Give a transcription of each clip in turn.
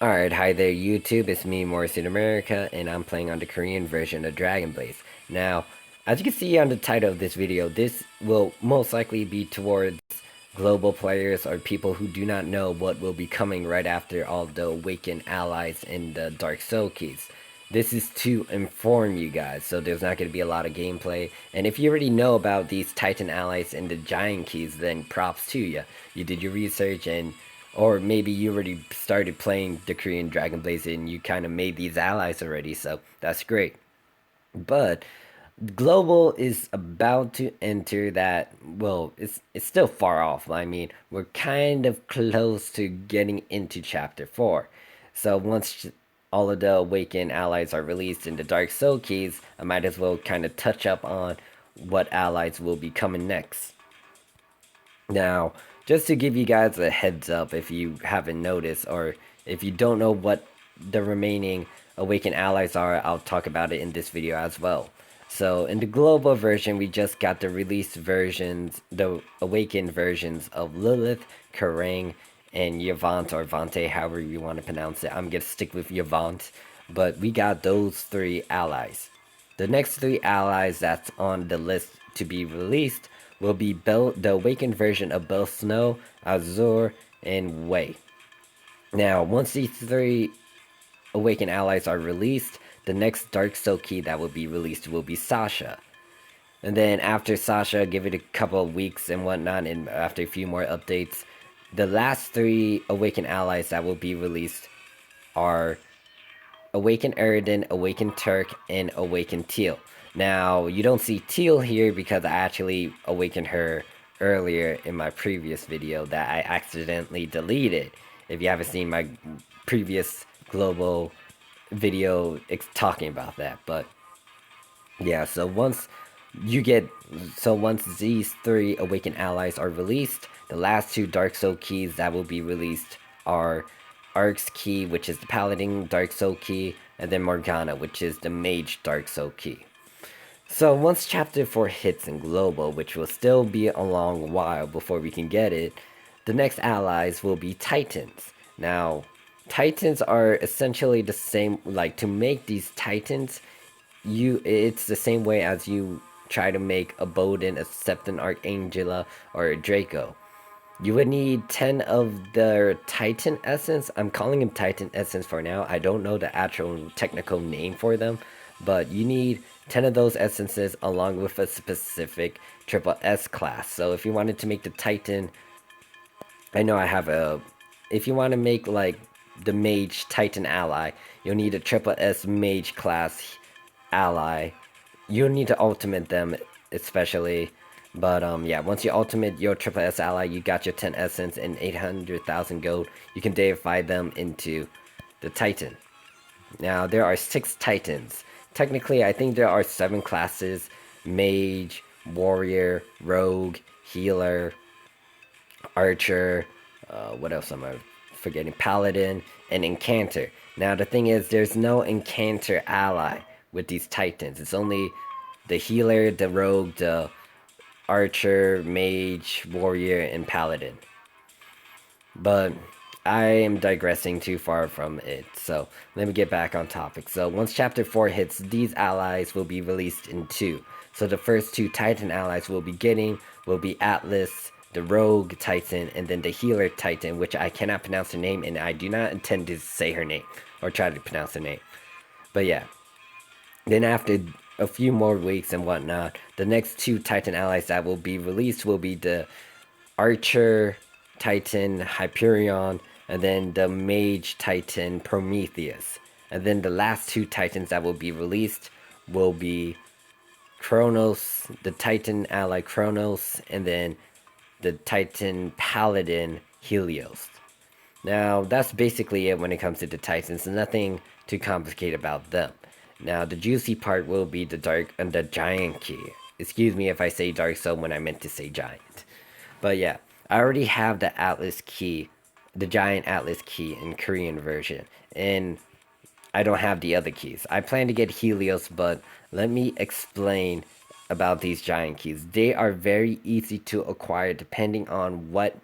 Alright, hi there YouTube, it's me, Morris in America, and I'm playing on the Korean version of DragonBlaze. Now, as you can see on the title of this video, this will most likely be towards global players or people who do not know what will be coming right after all the Awakened Allies and the Dark Soul Keys. This is to inform you guys, so there's not going to be a lot of gameplay. And if you already know about these Titan Allies and the Giant Keys, then props to you. You did your research, and or maybe you already started playing the Korean DragonBlaze and you kind of made these allies already, so that's great. But global is about to enter that. Well, it's still far off. I mean, we're kind of close to getting into chapter 4. So once all of the awakened allies are released in the Dark Soul Keys, I might as well kind of touch up on what allies will be coming next. Now, just to give you guys a heads up if you haven't noticed, or if you don't know what the remaining Awakened allies are, I'll talk about it in this video as well. So, in the global version, we just got the released versions, the Awakened versions of Lilith, Kerrang, and Yvonne, or Vante, however you want to pronounce it. I'm gonna stick with Yvonne, but we got those 3 allies. The next 3 allies that's on the list to be released will be the awakened version of both Snow, Azure, and Wei. Now, once these 3 awakened allies are released, the next Dark Soul key that will be released will be Sasha. And then after Sasha, give it a couple of weeks and whatnot, and after a few more updates, the last 3 awakened allies that will be released are Awaken Eridan, Awaken Turk, and Awaken Teal. Now, you don't see Teal here because I actually awakened her earlier in my previous video that I accidentally deleted. If you haven't seen my previous global video talking about that. But yeah, so once these 3 Awakened allies are released, the last 2 Dark Soul keys that will be released are Ark's key, which is the Paladin Dark Soul key, and then Morgana, which is the Mage Dark Soul key. So once Chapter 4 hits in Global, which will still be a long while before we can get it, the next allies will be Titans. Now, Titans are essentially the same, like to make these Titans, it's the same way as you try to make a Bowden, a Septon Archangela, or a Draco. You would need 10 of their Titan Essence. I'm calling them Titan Essence for now. I don't know the actual technical name for them. But you need 10 of those essences along with a specific triple S class. So if you wanted to make the Titan... I know I have a... If you want to make like the Mage Titan ally, you'll need a triple S Mage class ally. You'll need to ultimate them especially. But yeah, once you ultimate your triple S ally, you got your 10 essence and 800,000 gold. You can deify them into the Titan. Now, there are 6 Titans. Technically, I think there are 7 classes. Mage, Warrior, Rogue, Healer, Archer, what else am I forgetting? Paladin, and Incanter. Now, the thing is, there's no Incanter ally with these Titans. It's only the Healer, the Rogue, the Archer, Mage, Warrior, and Paladin. But I am digressing too far from it, so let me get back on topic. So once Chapter 4 hits, these allies will be released in 2. So the first 2 Titan allies we'll be getting will be Atlas, the Rogue Titan, and then the Healer Titan, which I cannot pronounce her name, and I do not intend to say her name, or try to pronounce her name. But yeah. Then after a few more weeks and whatnot, the next 2 Titan allies that will be released will be the Archer Titan Hyperion, and then the Mage Titan Prometheus. And then the last 2 Titans that will be released will be Kronos, the Titan ally Kronos, and then the Titan Paladin Helios. Now, that's basically it when it comes to the Titans. Nothing too complicated about them. Now, the juicy part will be the Giant key. Excuse me if I say Dark Soul when I meant to say Giant. But yeah, I already have the Atlas key, the Giant Atlas key in Korean version, and I don't have the other keys. I plan to get Helios, but let me explain about these Giant keys. They are very easy to acquire depending on what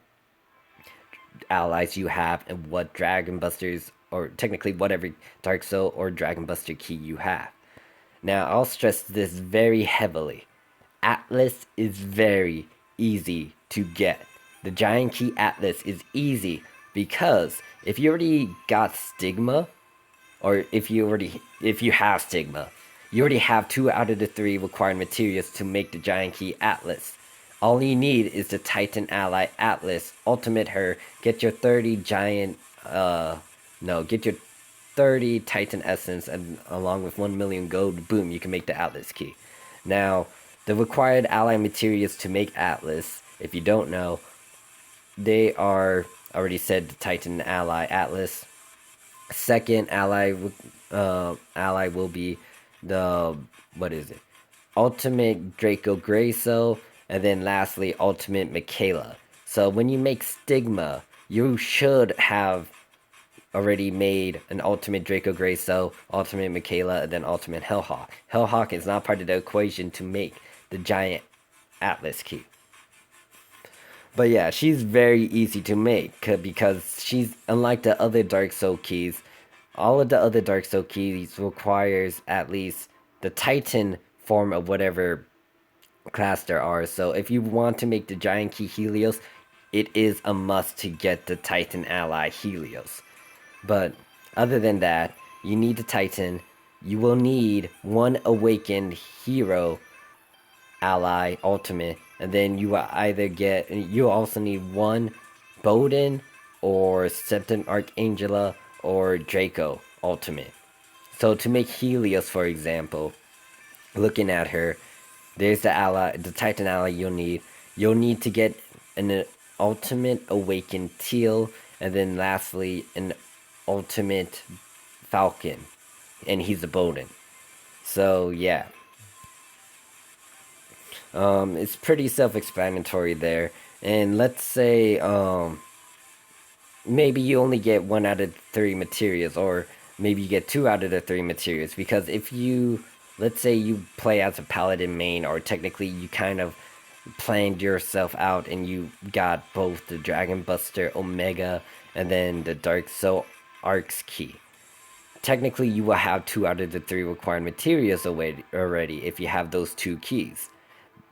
allies you have and what Dragon Busters or technically whatever Dark Soul or Dragon Buster key you have. Now, I'll stress this very heavily. Atlas is very easy to get. The Giant Key Atlas is easy because if you already got Stigma, or if you have Stigma, you already have 2 out of the 3 required materials to make the Giant Key Atlas. All you need is the Titan Ally Atlas, ultimate her, get your 30 giant, get your 30 Titan Essence, and along with 1 million gold, boom, you can make the Atlas Key. Now, the required ally materials to make Atlas, if you don't know, they are, already said, the Titan Ally Atlas. Second ally will be the, what is it? Ultimate Draco Grayso, and then lastly, Ultimate Michaela. So when you make Stigma, you should have already made an Ultimate Draco Grayso, Ultimate Michaela, and then Ultimate Hellhawk. Hellhawk is not part of the equation to make the Giant Atlas Key. But yeah, she's very easy to make because she's, unlike the other Dark Soul keys, all of the other Dark Soul keys requires at least the Titan form of whatever class there are. So if you want to make the Giant Key Helios, it is a must to get the Titan Ally Helios. But other than that, you need the Titan. You will need 1 Awakened Hero Ally Ultimate, and then you will either get, you also need 1 Bowden or Septon Archangela or Draco Ultimate. So to make Helios, for example, looking at her, there's the Titan Ally you'll need. You'll need to get an Ultimate Awakened Teal, and then lastly an Ultimate Falcon, and he's a Bowden. So yeah, it's pretty self-explanatory there. And let's say maybe you only get 1 out of 3 materials, or maybe you get 2 out of the 3 materials, because if you, let's say you play as a paladin main, or technically you kind of planned yourself out and you got both the Dragon Buster Omega and then the Dark Soul Arcs key. Technically, you will have 2 out of the 3 required materials already if you have those 2 keys.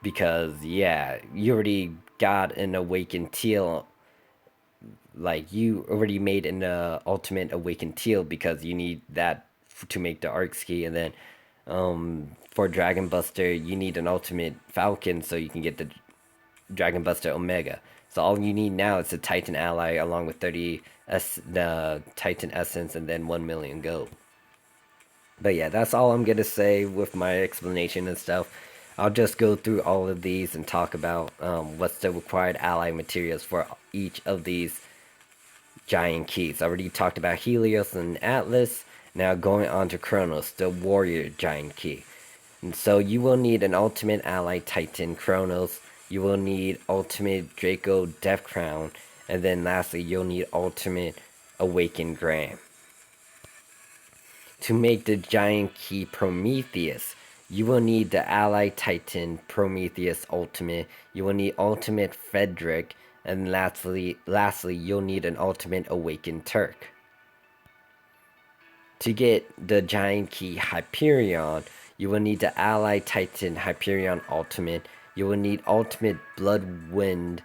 Because, yeah, you already got an Awakened Teal. Like, you already made an Ultimate Awakened Teal because you need that to make the Arcs key. And then, for Dragon Buster, you need an Ultimate Falcon so you can get the Dragon Buster Omega. So all you need now is the Titan Ally along with the Titan Essence and then 1 million gold. But yeah, that's all I'm gonna say with my explanation and stuff. I'll just go through all of these and talk about what's the required ally materials for each of these giant keys. I already talked about Helios and Atlas. Now going on to Kronos, the warrior giant key. And so you will need an Ultimate Ally Titan Kronos. You will need Ultimate Draco Death Crown, and then lastly, you'll need Ultimate Awakened Graham. To make the Giant Key Prometheus, you will need the Ally Titan Prometheus Ultimate. You will need Ultimate Frederick, and lastly, you'll need an Ultimate Awakened Turk. To get the Giant Key Hyperion, you will need the Ally Titan Hyperion Ultimate. You will need Ultimate Bloodwing,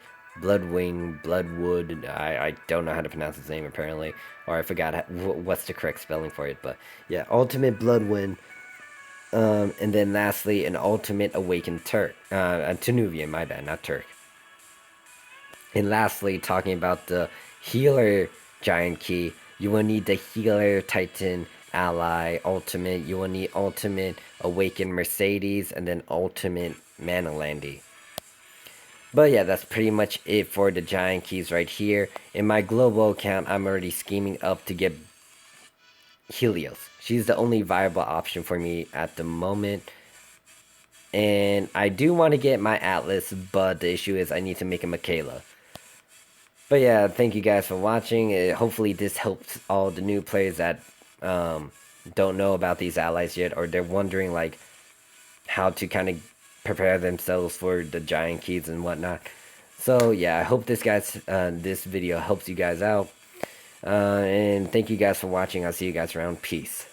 Bloodwood. I don't know how to pronounce his name apparently, or I forgot what's the correct spelling for it. But yeah, Ultimate Bloodwind, and then lastly an Ultimate Awakened Turk, Tenuvian. My bad, not Turk. And lastly, talking about the Healer Giant Key, you will need the Healer Titan Ally Ultimate. You will need Ultimate Awakened Mercedes, and then Ultimate Manalandi. But yeah, that's pretty much it for the giant keys right here. In my global account, I'm already scheming up to get Helios. She's the only viable option for me at the moment. And I do want to get my Atlas, but the issue is I need to make a Michaela. But yeah, thank you guys for watching. Hopefully this helps all the new players that don't know about these allies yet, or they're wondering like how to kind of prepare themselves for the giant keys and whatnot. So yeah, I hope this video helps you guys out. And thank you guys for watching. I'll see you guys around. Peace.